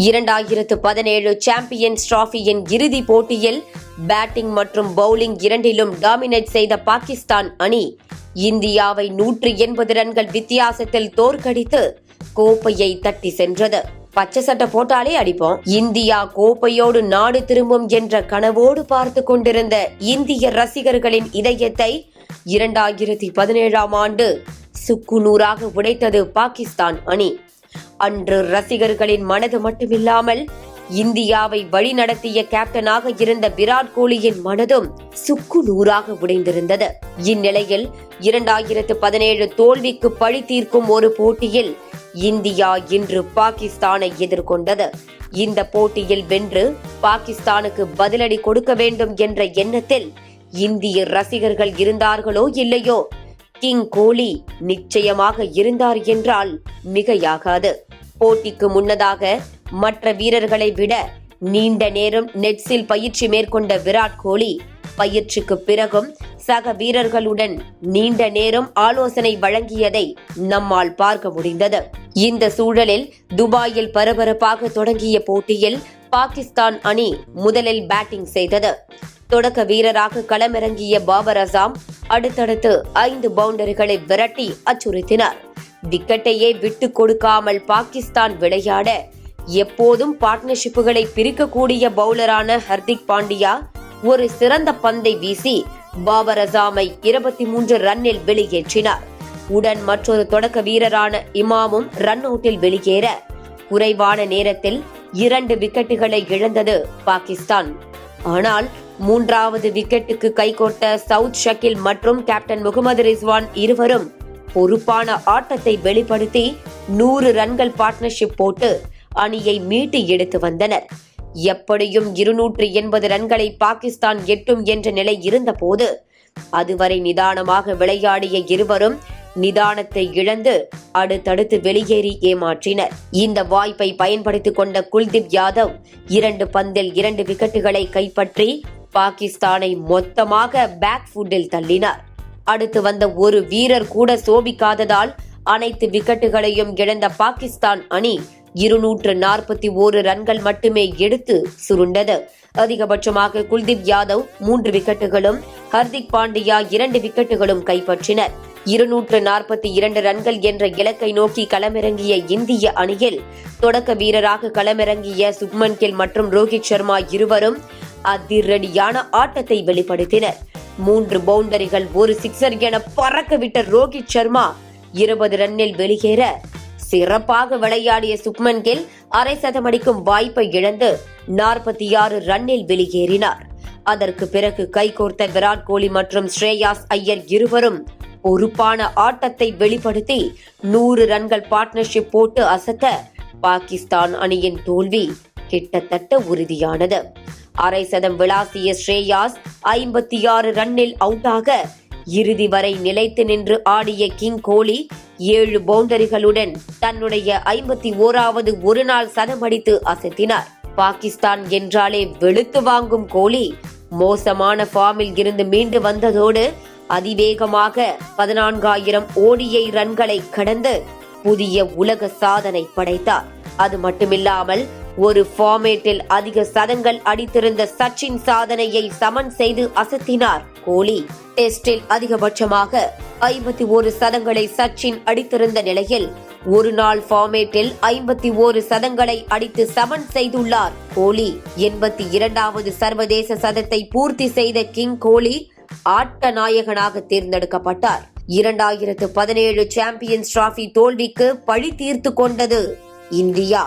2017 champions டிராபியின் இறுதிப் போட்டியில் batting மற்றும் பவுலிங் இரண்டிலும் டாமினேட் செய்த பாகிஸ்தான் அணி இந்தியாவை 180 ரன்கள் வித்தியாசத்தில் தோற்கடித்து கோப்பையை தட்டி சென்றது. பச்சை சட்டை போட்டாலே அடிப்போம், இந்தியா கோப்பையோடு நாடு திரும்பும் என்ற கனவோடு பார்த்து கொண்டிருந்த இந்திய ரசிகர்களின் இதயத்தை 2017 ஆண்டு சுக்குநூறாக உடைத்தது பாகிஸ்தான் அணி. அன்று ரசிகர்களின் மனது மட்டுமில்லாமல் இந்தியாவை வழிநடத்திய கேப்டனாக இருந்த விராட் கோலியின் மனதும் சுக்குநூறாக உடைந்திருந்தது. இந்நிலையில் 2017 தோல்விக்கு பழி தீர்க்கும் ஒரு போட்டியில் இந்தியா இன்று பாகிஸ்தானை எதிர்கொண்டது. இந்த போட்டியில் வென்று பாகிஸ்தானுக்கு பதிலடி கொடுக்க வேண்டும் என்ற எண்ணத்தில் இந்திய ரசிகர்கள் இருந்தார்களோ இல்லையோ, கிங் கோலி நிச்சயமாக இருந்தார் என்றால் மிகையாகாது. போட்டிக்கு முன்னதாக மற்ற வீரர்களை விட நீண்ட நேரம் நெட்ஸில் பயிற்சி மேற்கொண்ட விராட் கோலி பயிற்சிக்கு பிறகும் சக வீரர்களுடன் நீண்ட நேரம் ஆலோசனை வழங்கியதை நம்மால் பார்க்க முடிந்தது. இந்த சூழலில் துபாயில் பரபரப்பாக தொடங்கிய போட்டியில் பாகிஸ்தான் அணி முதலில் பேட்டிங் செய்தது. தொடக்க வீரராக களமிறங்கிய பாபர் அசாம் அடுத்தடுத்து 5 பவுண்டரிகளை விரட்டி அச்சுறுத்தினார். விக்கெட்டையே விட்டுக் கொடுக்காமல் பாகிஸ்தான் விளையாட எப்போதும் பார்ட்னர்ஷிப்புகளை பிரிக்கக்கூடிய பவுலரான ஹர்திக் பாண்டியா ஒரு சிறந்த பந்தை வீசி பாபர் அசாமை 23 ரன்னில் வெளியேற்றினார். உடன் மற்றொரு தொடக்க வீரரான இமாமும் ரன் அவுட்டில் வெளியேற குறைவான நேரத்தில் 2 விக்கெட்டுகளை இழந்தது பாகிஸ்தான். ஆனால் 3வது விக்கெட்டுக்கு கைகோர்த்த சவுத் ஷகில் மற்றும் கேப்டன் முகமது ரிஸ்வான் இருவரும் பொறுப்பான ஆட்டத்தை வெளிப்படுத்தி 100 ரன்கள் பார்ட்னர்ஷிப் போட்டு அணியை மீட்டு எடுத்து வந்தனர். எப்படியும் 280 ரன்களை பாகிஸ்தான் எட்டும் என்ற நிலை இருந்த போது அதுவரை நிதானமாக விளையாடிய இருவரும் நிதானத்தை இழந்து அடுத்தடுத்து வெளியேறி ஏமாற்றினர். இந்த வாய்ப்பை பயன்படுத்திக் கொண்ட குல்தீப் யாதவ் 2 பந்தில் 2 விக்கெட்டுகளை கைப்பற்றி பாகிஸ்தானை மொத்தமாக பேக் ஃபுட்டில் தள்ளினார். அடுத்து வந்த ஒரு வீரர் கூட சோபிக்காததால் அனைத்து விக்கெட்டுகளையும் இழந்த பாகிஸ்தான் அணி 241 ரன்கள் மட்டுமே எடுத்து சுருண்டது. அதிகபட்சமாக குல்தீப் யாதவ் 3 விக்கெட்டுகளும் ஹர்திக் பாண்டியா 2 விக்கெட்டுகளும் கைப்பற்றினர். 242 ரன்கள் என்ற இலக்கை நோக்கி களமிறங்கிய இந்திய அணியில் தொடக்க வீரராக களமிறங்கிய சுப்மன் கில் மற்றும் ரோஹித் சர்மா இருவரும் அதிரடியான ஆட்டத்தை வெளிப்படுத்தினர். 3 பவுண்டரிகள் ஒரு சிக்ஸர் என பறக்கவிட்ட ரோஹித் சர்மா 20 ரன்னில் வெளியேற சிறப்பாக விளையாடிய சுப்மன் கில் அரை சதம் அடிக்கும் வாய்ப்பை இழந்து 46 ரன்னில் வெளியேறினார். அதற்கு பிறகு கைகோர்த்த விராட் கோலி மற்றும் ஸ்ரேயாஸ் ஐயர் இருவரும் பொறுப்பான ஆட்டத்தை வெளிப்படுத்தி 100 ரன்கள் பார்ட்னர்ஷிப் போட்டு அசத்த பாகிஸ்தான் அணியின் தோல்வி கிட்டத்தட்ட உறுதியானது. அரை சதம் விளாசிய ஸ்ரேயாஸ் 56 ரன்னில் அவுட்டாக இறுதி வரை நிலைத்து நின்று ஆடிய கிங் கோலி 7 பவுண்டரிகளுடன் தன்னுடைய 51வது ஒருநாள் சதம் அடித்து அசத்தினார். பாகிஸ்தான் என்றாலே வெளுத்து வாங்கும் கோலி மோசமான ஃபார்மில் இருந்து மீண்டு வந்ததோடு அதிவேகமாக 14,000 ODI ரன்களை கடந்து புதிய உலக சாதனை படைத்தார். அது மட்டுமில்லாமல் ஒரு ஃபார்மேட்டில் அதிக சதங்கள் அடித்திருந்த சச்சின் சாதனையை சமன் செய்து அசத்தினார் கோலி. டெஸ்டில் அதிகபட்சமாக 51 சதங்களை சச்சின் அடித்திருந்த நிலையில் ஒரு நாள் ஃபார்மேட்டில் 51 சதங்களை அடித்து சமன் செய்துள்ளார் கோலி. 82வது சர்வதேச சதத்தை பூர்த்தி செய்த கிங் கோலி ஆட்ட நாயகனாக தேர்ந்தெடுக்கப்பட்டார். 2017 சாம்பியன்ஸ் டிராபி தோல்விக்கு பழி தீர்த்து கொண்டது இந்தியா.